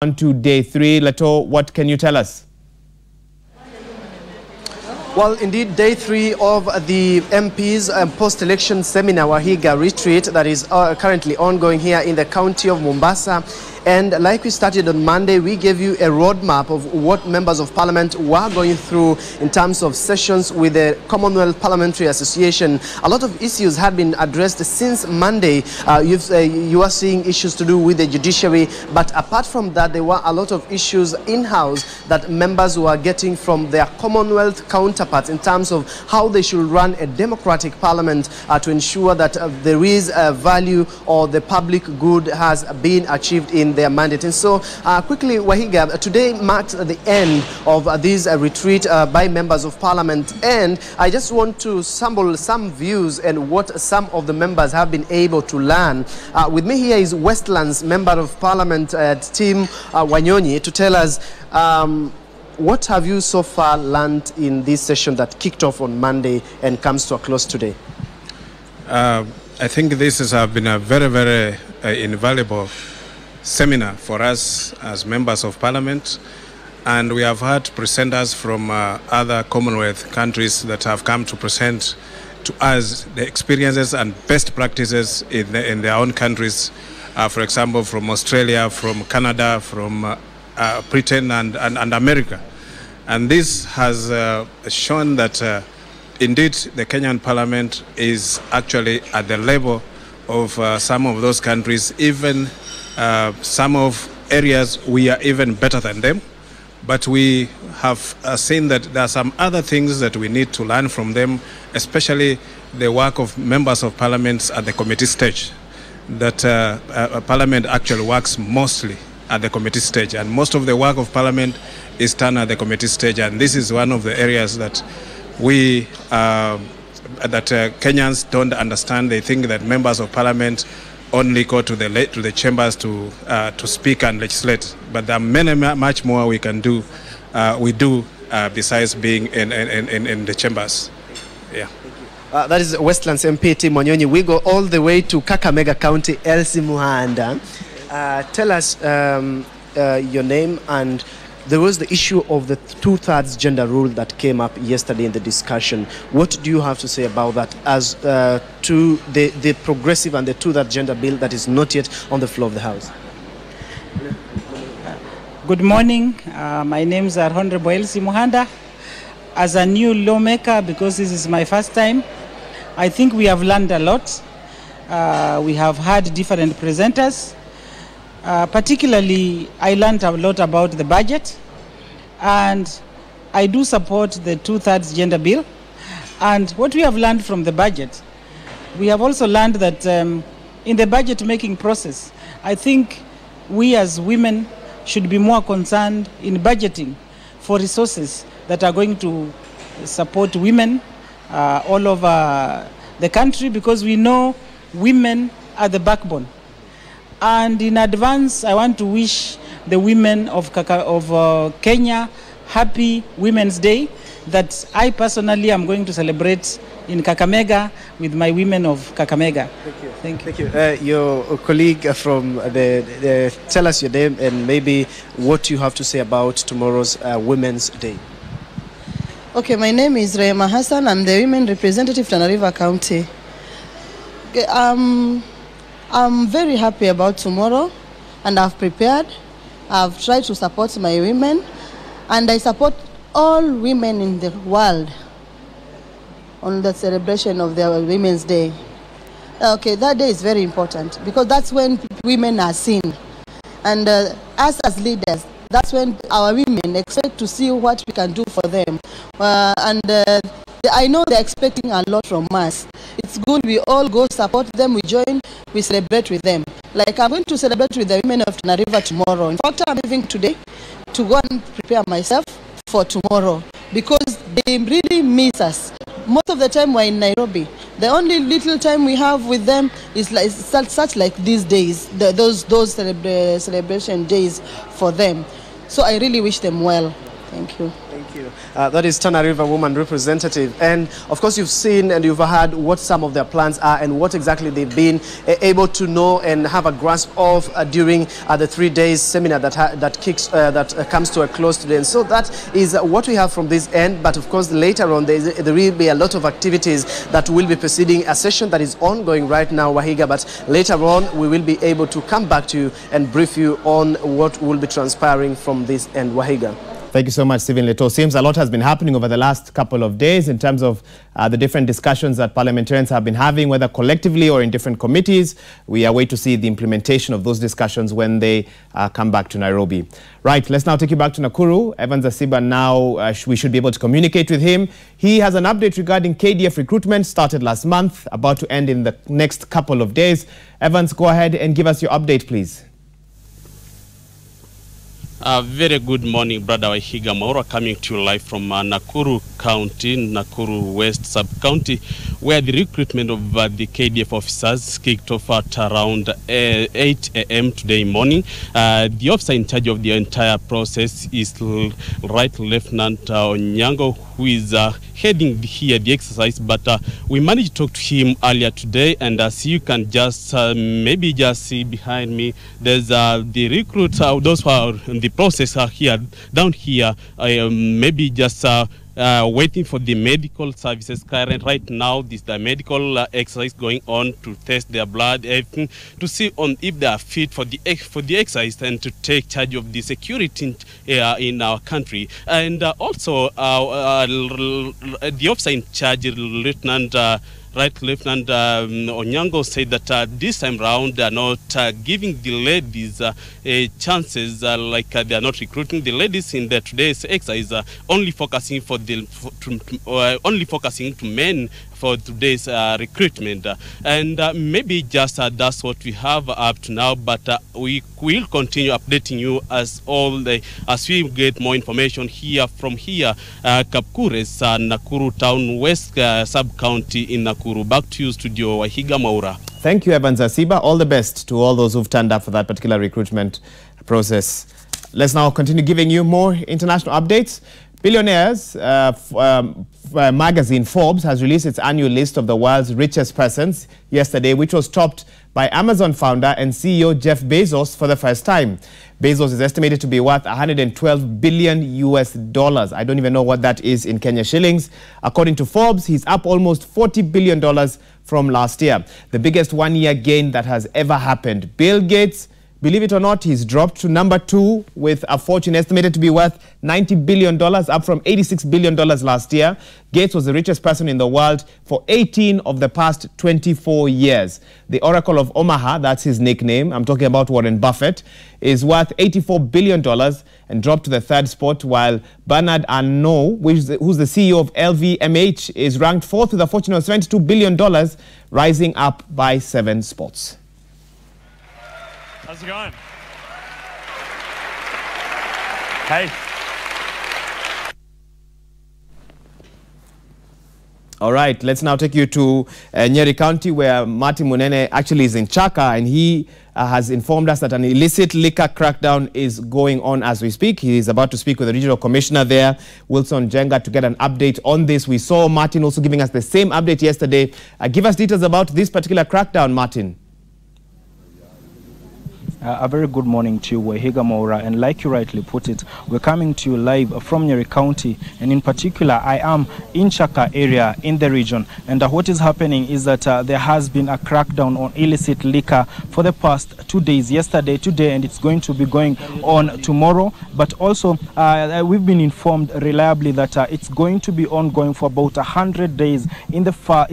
On to day 3. Lato, what can you tell us? Well, indeed, day 3 of the MP's post-election seminar, Wahiga retreat, that is currently ongoing here in the county of Mombasa. And like we started on Monday, we gave you a roadmap of what members of parliament were going through in terms of sessions with the Commonwealth Parliamentary Association. A lot of issues had been addressed since Monday. You are seeing issues to do with the judiciary, but apart from that, there were a lot of issues in-house that members were getting from their Commonwealth counterparts in terms of how they should run a democratic parliament to ensure that there is a value or the public good has been achieved in their mandate. And so quickly, Wahiga, today marks the end of this retreat by members of parliament, and I just want to sample some views and what some of the members have been able to learn. With me here is Westlands Member of Parliament Tim Wanyonyi to tell us what have you so far learned in this session that kicked off on Monday and comes to a close today? I think this has been a very, very invaluable seminar for us as members of parliament, and we have had presenters from other Commonwealth countries that have come to present to us the experiences and best practices in their own countries. For example, from Australia, from Canada, from Britain and America. And this has shown that indeed the Kenyan parliament is actually at the level of some of those countries. Even some of areas we are even better than them, but we have seen that there are some other things that we need to learn from them, especially the work of members of parliament at the committee stage. That parliament actually works mostly at the committee stage, and most of the work of parliament is done at the committee stage, and this is one of the areas that we Kenyans don't understand. They think that members of parliament only go to the chambers to speak and legislate, but there are much more we can do. We do besides being in the chambers. Yeah. That is Westlands MP Tim Wanyonyi. We go all the way to Kakamega County, Elsie Muhanda. Tell us your name, and there was the issue of the 2/3 gender rule that came up yesterday in the discussion. What do you have to say about that as to the progressive and the 2/3 gender bill that is not yet on the floor of the House? Good morning. My name is Honorable Elsie Muhanda. As a new lawmaker, because this is my first time, I think we have learned a lot. We have had different presenters. Particularly, I learned a lot about the budget, and I do support the 2/3 gender bill. And what we have learned from the budget, we have also learned that in the budget making process, I think we as women should be more concerned in budgeting for resources that are going to support women all over the country, because we know women are the backbone. And in advance, I want to wish the women of Kenya happy Women's Day, that I personally am going to celebrate in Kakamega with my women of Kakamega. Thank you. Thank you. Your colleague from tell us your name and maybe what you have to say about tomorrow's Women's Day. Okay, my name is Rehema Hassan. I'm the women representative Tana River County. Okay, I'm very happy about tomorrow, and I've prepared. I've tried to support my women, and I support all women in the world on the celebration of their Women's Day. Okay, that day is very important because that's when women are seen, and us as leaders, that's when our women expect to see what we can do for them, I know they're expecting a lot from us. It's good we all go support them, we join, we celebrate with them. Like I'm going to celebrate with the women of Tana River tomorrow. In fact, I'm leaving today to go and prepare myself for tomorrow because they really miss us. Most of the time we're in Nairobi. The only little time we have with them is like such like these days, those celebration days for them. So I really wish them well. Thank you. Thank you. That is Tana River Woman Representative. And of course, you've seen and you've heard what some of their plans are and what exactly they've been able to know and have a grasp of during the 3 days seminar that comes to a close today. And so that is what we have from this end. But of course, later on, there will be a lot of activities that will be preceding a session that is ongoing right now, Wahiga. But later on, we will be able to come back to you and brief you on what will be transpiring from this end, Wahiga. Thank you so much, Stephen Leto. Seems a lot has been happening over the last couple of days in terms of the different discussions that parliamentarians have been having, whether collectively or in different committees. We await to see the implementation of those discussions when they come back to Nairobi. Right, let's now take you back to Nakuru. Evans Asiba now, we should be able to communicate with him. He has an update regarding KDF recruitment, started last month, about to end in the next couple of days. Evans, go ahead and give us your update, please. Very good morning, Brother Wahiga Mwaura, coming to you live from Nakuru County, Nakuru West Sub-County, where the recruitment of the KDF officers kicked off at around 8 a.m. today morning. The officer in charge of the entire process is Right Lieutenant Onyango, who is heading here the exercise, but we managed to talk to him earlier today, and as you can just maybe just see behind me, there's the recruits, those who are in the process are here, down here, maybe just waiting for the medical services. Current right now, this the medical exercise going on to test their blood, everything, to see on if they are fit for the exercise and to take charge of the security in our country. And also the officer in charge, Lieutenant Right Lieutenant Onyango, said that this time round they are not giving the ladies chances like they are not recruiting the ladies in the today's exercise, only focusing only focusing to men for today's recruitment. And maybe just that's what we have up to now, but we will continue updating you as we get more information here from here, Kapkures, Nakuru Town West Sub-County in Nakuru. Back to you, Studio Wahiga Mwaura. Thank you, Evans Asiba. All the best to all those who've turned up for that particular recruitment process. Let's now continue giving you more international updates. Billionaires magazine Forbes has released its annual list of the world's richest persons yesterday, which was topped by Amazon founder and CEO Jeff Bezos for the first time. Bezos is estimated to be worth $112 billion US. I don't even know what that is in Kenya shillings. According to Forbes, he's up almost $40 billion from last year, the biggest one-year gain that has ever happened. Bill Gates, believe it or not, he's dropped to number 2 with a fortune estimated to be worth $90 billion, up from $86 billion last year. Gates was the richest person in the world for 18 of the past 24 years. The Oracle of Omaha, that's his nickname, I'm talking about Warren Buffett, is worth $84 billion and dropped to the 3rd spot, while Bernard Arnault, who's the CEO of LVMH, is ranked 4th with a fortune of $72 billion, rising up by 7 spots. How's it going? Hey. All right, let's now take you to Nyeri County, where Martin Munene actually is in Chaka, and he has informed us that an illicit liquor crackdown is going on as we speak. He is about to speak with the regional commissioner there, Wilson Jenga, to get an update on this. We saw Martin also giving us the same update yesterday. Give us details about this particular crackdown, Martin. A very good morning to you, Wahiga Mwaura, and like you rightly put it, we're coming to you live from Nyeri County, and in particular I am in Chaka area in the region, and what is happening is that there has been a crackdown on illicit liquor for the past 2 days, yesterday, today, and it's going to be going on tomorrow. But also we've been informed reliably that it's going to be ongoing for about 100 days in the 5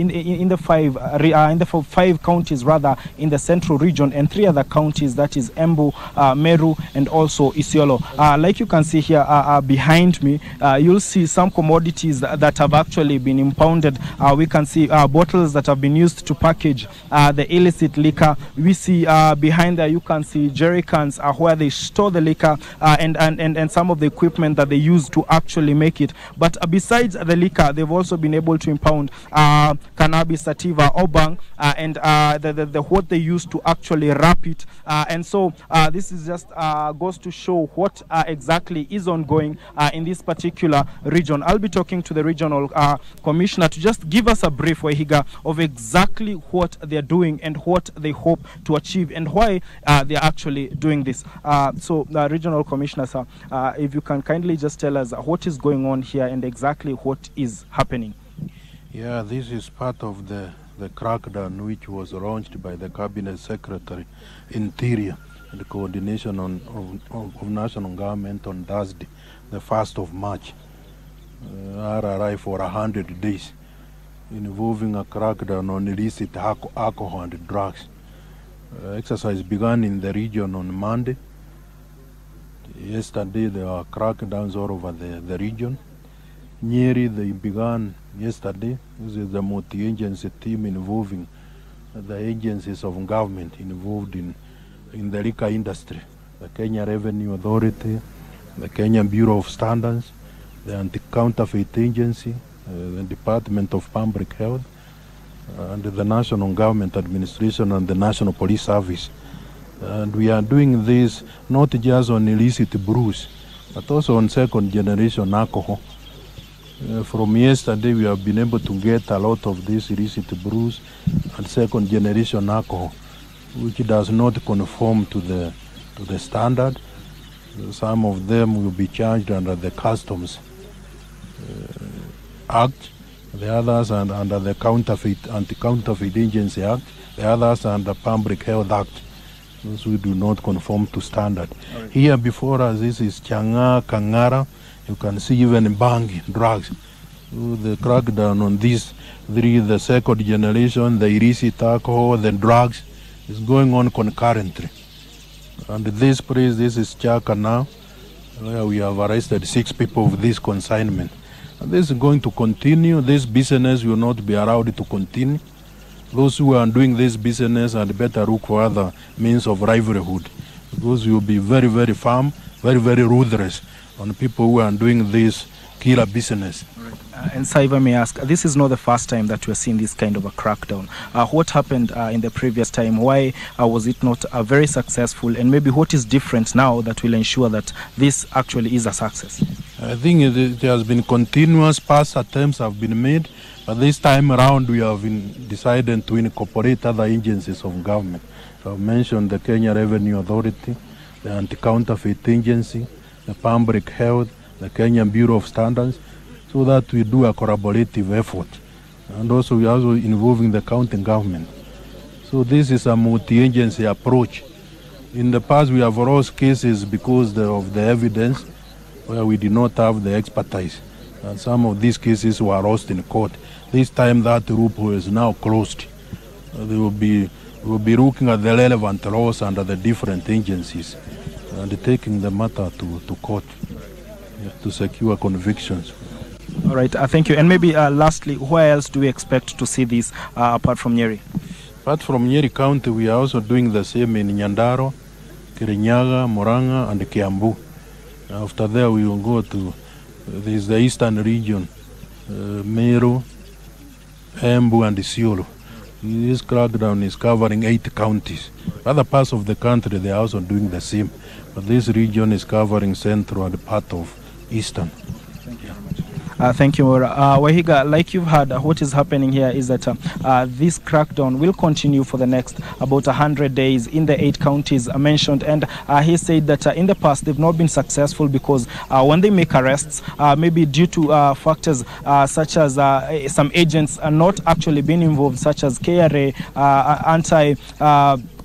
counties rather in the central region, and 3 other counties, that is Embu, Meru, and also Isiolo. Like you can see here behind me, you'll see some commodities that have actually been impounded. We can see bottles that have been used to package the illicit liquor. We see behind there, you can see jerry cans where they store the liquor, and some of the equipment that they use to actually make it. But besides the liquor, they've also been able to impound cannabis sativa, obang, and what they use to actually wrap it, and And so this is just goes to show what exactly is ongoing in this particular region. I'll be talking to the regional commissioner to just give us a brief, Wahiga, of exactly what they're doing and what they hope to achieve and why they're actually doing this. So the regional commissioner, sir, if you can kindly just tell us what is going on here and exactly what is happening. Yeah, this is part of the crackdown which was launched by the Cabinet Secretary Interior and the coordination of national government on Thursday, the 1st of March, RRI for 100 days, involving a crackdown on illicit alcohol and drugs. Exercise began in the region on Monday. Yesterday there were crackdowns all over the region. Nyeri, they began yesterday. This is the multi-agency team involving the agencies of government involved in the liquor industry, the Kenya Revenue Authority, the Kenya Bureau of Standards, the Anti-Counterfeit Agency, the Department of Public Health, and the National Government Administration and the National Police Service. And we are doing this not just on illicit brews, but also on second-generation alcohol. From yesterday, we have been able to get a lot of these illicit brews and second-generation alcohol, which does not conform to the standard. Some of them will be charged under the Customs Act, the others under the Anti-Counterfeit Agency Act, the others under Public Health Act. Those who do not conform to standard. Right. Here before us, this is Changa, Kangara. You can see even bang drugs. So the crackdown on these three, the second generation, the illicit alcohol, the drugs, is going on concurrently. And this place, this is Chaka now, where we have arrested 6 people of this consignment. And this is going to continue. This business will not be allowed to continue. Those who are doing this business had better look for other means of livelihood, because you will be very, very firm, very, very ruthless on people who are doing this killer business. And sir, if I may ask, this is not the first time that we are seeing this kind of a crackdown. What happened in the previous time? Why was it not very successful? And maybe what is different now that will ensure that this actually is a success? I think it has been continuous. Past attempts have been made, but this time around we have decided to incorporate other agencies of government. So I've mentioned the Kenya Revenue Authority, the Anti-Counterfeit Agency, the Public Health, the Kenya Bureau of Standards, so that we do a collaborative effort. And also we are also involving the county government. So this is a multi-agency approach. In the past we have lost cases because of the evidence where we did not have the expertise. And some of these cases were lost in court. This time that loophole is now closed. They will be looking at the relevant laws under the different agencies and taking the matter to court to secure convictions. All right, thank you. And maybe lastly, where else do we expect to see this apart from Nyeri? Apart from Nyeri County, we are also doing the same in Nyandaro, Kirinyaga, Murang'a, and Kiambu. After there, we will go to the eastern region, Meru, Embu, and Isiolo. This crackdown is covering 8 counties. Other parts of the country, they are also doing the same. But this region is covering central and part of eastern. Thank you very much. Thank you, Wahiga. Like you've heard, what is happening here is that this crackdown will continue for the next about 100 days in the 8 counties mentioned. And he said that in the past they've not been successful because when they make arrests, maybe due to factors such as some agents are not actually being involved, such as KRA,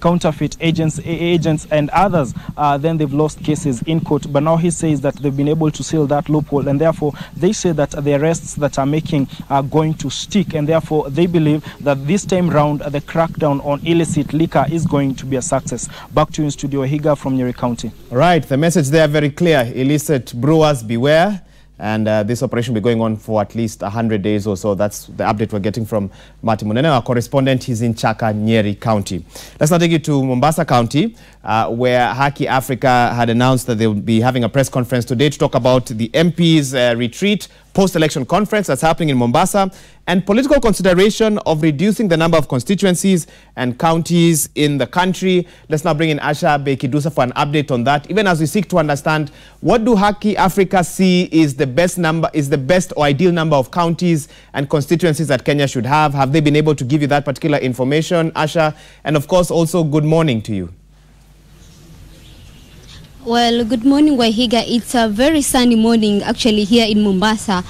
counterfeit agents and others, then they've lost cases in court. But now he says that they've been able to seal that loophole, and therefore they say that the arrests that are making are going to stick, and therefore they believe that this time round the crackdown on illicit liquor is going to be a success. Back to you in studio, Higa from Nyeri County. All right, the message there very clear. Illicit brewers beware. And this operation will be going on for at least 100 days or so. That's the update we're getting from Martin Munene, our correspondent. He's in Chaka, Nyeri County. Let's now take you to Mombasa County, where Haki Africa had announced that they will be having a press conference today to talk about the MP's retreat post-election conference that's happening in Mombasa. and political consideration of reducing the number of constituencies and counties in the country. Let's now bring in Asha Bekidusa for an update on that, even as we seek to understand what do Haki Africa see is the best or ideal number of counties and constituencies that Kenya should have. Have they been able to give you that particular information, Asha? And of course, also good morning to you. Well, good morning, Wahiga. It's a very sunny morning actually here in Mombasa,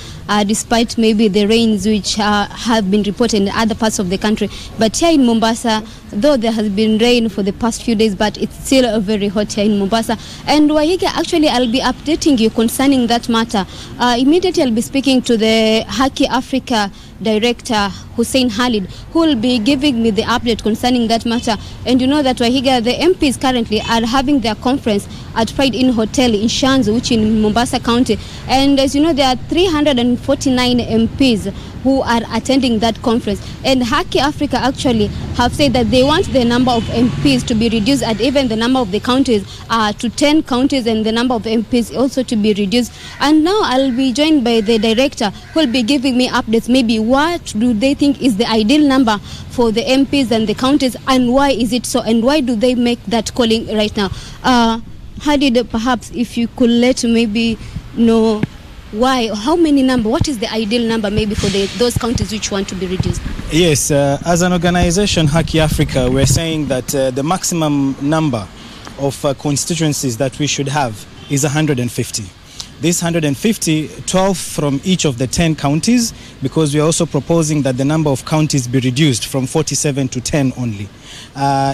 despite maybe the rains which have been reported in other parts of the country. But here in Mombasa, though there has been rain for the past few days, but it's still very hot here in Mombasa. And Wahiga, actually, I'll be updating you concerning that matter. Immediately, I'll be speaking to the Haki Africa Director Hussein Khalid, who will be giving me the update concerning that matter. And you know that Wahiga, the MPs currently are having their conference at Pride Inn Hotel in Shanzu, which in Mombasa County. And as you know, there are 349 MPs who are attending that conference. And Haki Africa actually have said that they want the number of MPs to be reduced, and even the number of the counties to 10 counties, and the number of MPs also to be reduced. And now I'll be joined by the director who will be giving me updates. Maybe what do they think is the ideal number for the MPs and the counties, and why is it so, and why do they make that calling right now? Khalid, perhaps if you could let maybe know why, how many number, what is the ideal number maybe for those counties which want to be reduced? Yes, as an organization, Haki Africa, we're saying that the maximum number of constituencies that we should have is 150. This 150, 12 from each of the 10 counties, because we are also proposing that the number of counties be reduced from 47 to 10 only.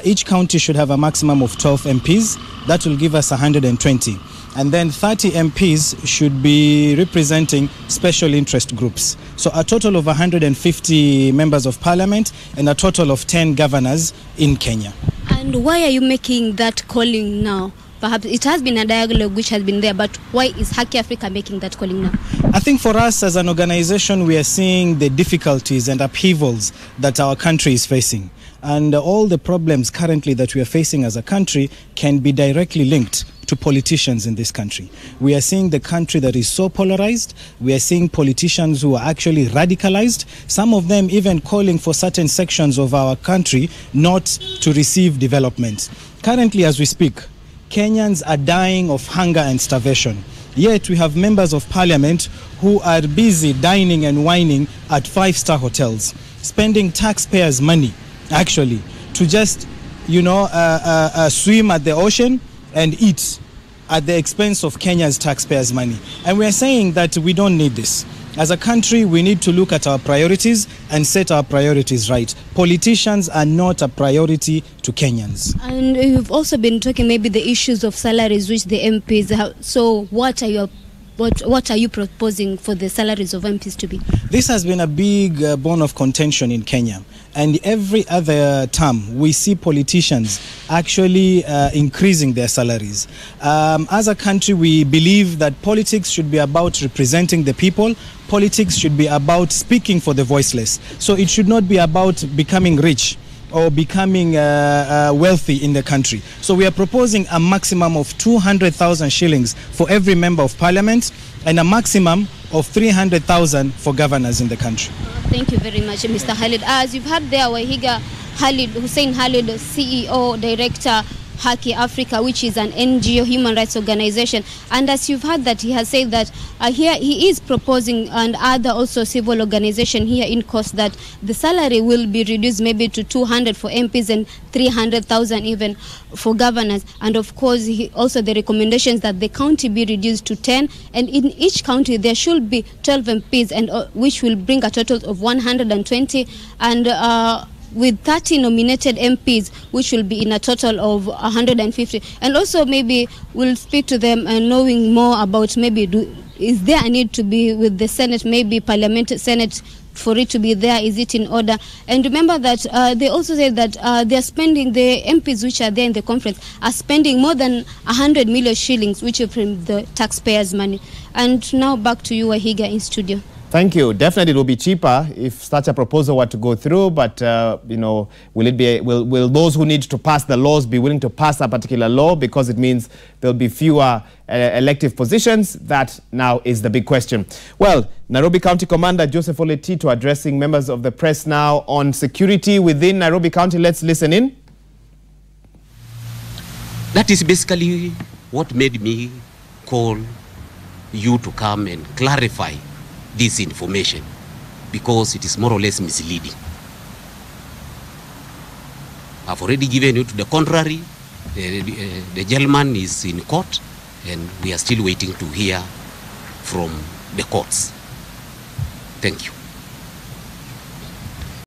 Each county should have a maximum of 12 MPs. That will give us 120. And then 30 MPs should be representing special interest groups. So a total of 150 members of parliament and a total of 10 governors in Kenya. And why are you making that calling now? Perhaps it has been a dialogue which has been there, but why is Haki Africa making that calling now? I think for us as an organization, we are seeing the difficulties and upheavals that our country is facing. And all the problems currently that we are facing as a country can be directly linked to politicians in this country. We are seeing the country that is so polarized. We are seeing politicians who are actually radicalized, some of them even calling for certain sections of our country not to receive development. Currently, as we speak, Kenyans are dying of hunger and starvation. Yet we have members of parliament who are busy dining and wining at 5-star hotels, spending taxpayers' money, actually, to just, swim at the ocean and eat at the expense of Kenya's taxpayers' money. And we are saying that we don't need this. As a country, we need to look at our priorities and set our priorities right. Politicians are not a priority to Kenyans. And you've also been talking maybe the issues of salaries which the MPs have. So what are you proposing for the salaries of MPs to be? This has been a big bone of contention in Kenya. And every other term, we see politicians actually increasing their salaries. As a country, we believe that politics should be about representing the people. Politics should be about speaking for the voiceless. So it should not be about becoming rich or becoming wealthy in the country. So we are proposing a maximum of 200,000 shillings for every member of parliament and a maximum of 300,000 for governors in the country. Thank you very much, Mr. Khalid. As you've heard there, Wahiga Hussein Khalid, CEO, Director, Haki Africa, which is an NGO human rights organization. And as you've heard that he has said that here he is proposing, and other also civil organization here in Coast, that the salary will be reduced maybe to 200 for MPs and 300,000 even for governors. And of course, also the recommendations that the county be reduced to 10, and in each county there should be 12 MPs, and which will bring a total of 120, and with 30 nominated MPs, which will be in a total of 150. And also maybe we'll speak to them and knowing more about maybe is there a need to be with the Senate, maybe Senate for it to be there, is it in order? And remember that they also say that they're spending, the MPs which are there in the conference are spending more than 100 million shillings, which are from the taxpayers' money. And now back to you, Wahiga, in studio. Thank you. Definitely, it will be cheaper if such a proposal were to go through. But you know, will those who need to pass the laws be willing to pass a particular law, because it means there'll be fewer elective positions? That now is the big question. Well, Nairobi County Commander Joseph Ole Tito addressing members of the press now on security within Nairobi County. Let's listen in. That is basically what made me call you to come and clarify this information, because it is more or less misleading. I've already given you to the contrary. The gentleman is in court, and we are still waiting to hear from the courts. Thank you.